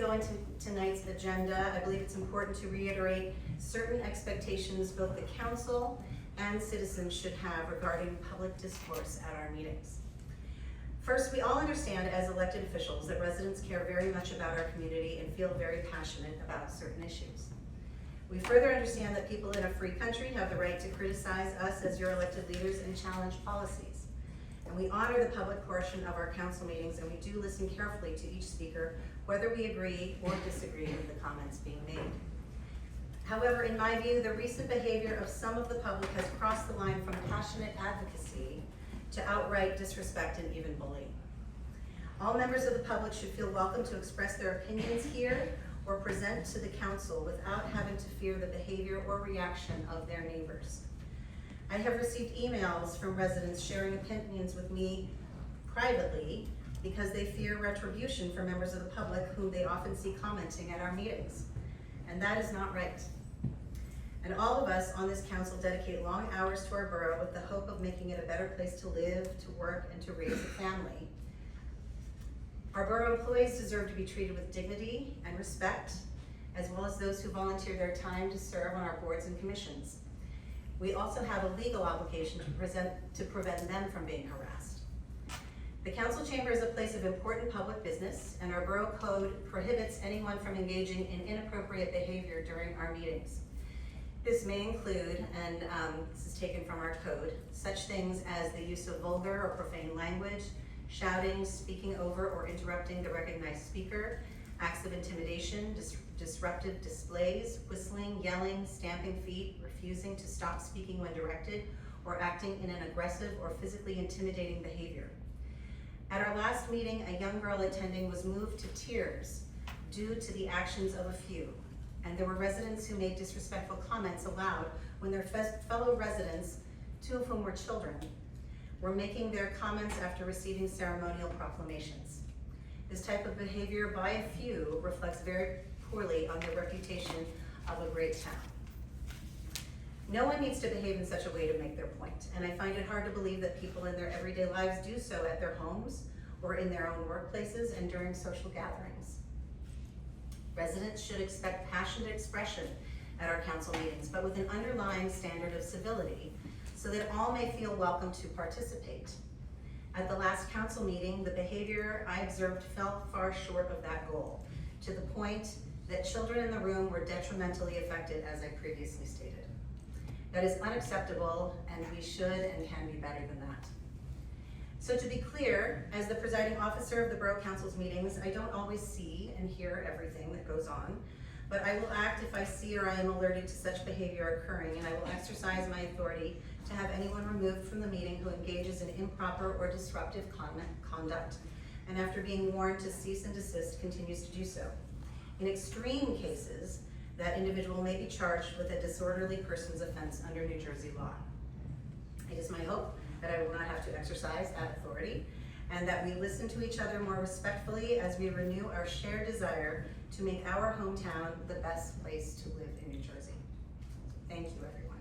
go into tonight's agenda, I believe it's important to reiterate certain expectations both the council and citizens should have regarding public discourse at our meetings. First, we all understand as elected officials that residents care very much about our community and feel very passionate about certain issues. We further understand that people in a free country have the right to criticize us as your elected leaders and challenge policies. And we honor the public portion of our council meetings, and we do listen carefully to each speaker, whether we agree or disagree with the comments being made. However, in my view, the recent behavior of some of the public has crossed the line from passionate advocacy to outright disrespect and even bullying. All members of the public should feel welcome to express their opinions here or present to the council without having to fear the behavior or reaction of their neighbors. I have received emails from residents sharing opinions with me privately because they fear retribution from members of the public whom they often see commenting at our meetings. And that is not right. And all of us on this council dedicate long hours to our borough with the hope of making it a better place to live, to work, and to raise a family. Our borough employees deserve to be treated with dignity and respect, as well as those who volunteer their time to serve on our boards and commissions. We also have a legal obligation to prevent them from being harassed. The council chamber is a place of important public business, and our borough code prohibits anyone from engaging in inappropriate behavior during our meetings. This may include, and this is taken from our code, such things as the use of vulgar or profane language, shouting, speaking over or interrupting the recognized speaker, acts of intimidation, disruptive displays, whistling, yelling, stamping feet, refusing to stop speaking when directed, or acting in an aggressive or physically intimidating behavior. At our last meeting, a young girl attending was moved to tears due to the actions of a few, and there were residents who made disrespectful comments aloud when their fellow residents, two of whom were children, were making their comments after receiving ceremonial proclamations. This type of behavior by a few reflects very poorly on the reputation of a great town. No one needs to behave in such a way to make their point, and I find it hard to believe that people in their everyday lives do so at their homes or in their own workplaces and during social gatherings. Residents should expect passionate expression at our council meetings, but with an underlying standard of civility, so that all may feel welcome to participate. At the last council meeting, the behavior I observed fell far short of that goal, to the point that children in the room were detrimentally affected, as I previously stated. That is unacceptable, and we should and can be better than that. So to be clear, as the presiding officer of the Borough Council's meetings, I don't always see and hear everything that goes on, but I will act if I see or I am alerted to such behavior occurring, and I will exercise my authority to have anyone removed from the meeting who engages in improper or disruptive conduct, and after being warned to cease and desist, continues to do so. In extreme cases, that individual may be charged with a disorderly person's offense under New Jersey law. It is my hope that I will not have to exercise that authority, and that we listen to each other more respectfully as we renew our shared desire to make our hometown the best place to live in New Jersey. Thank you, everyone.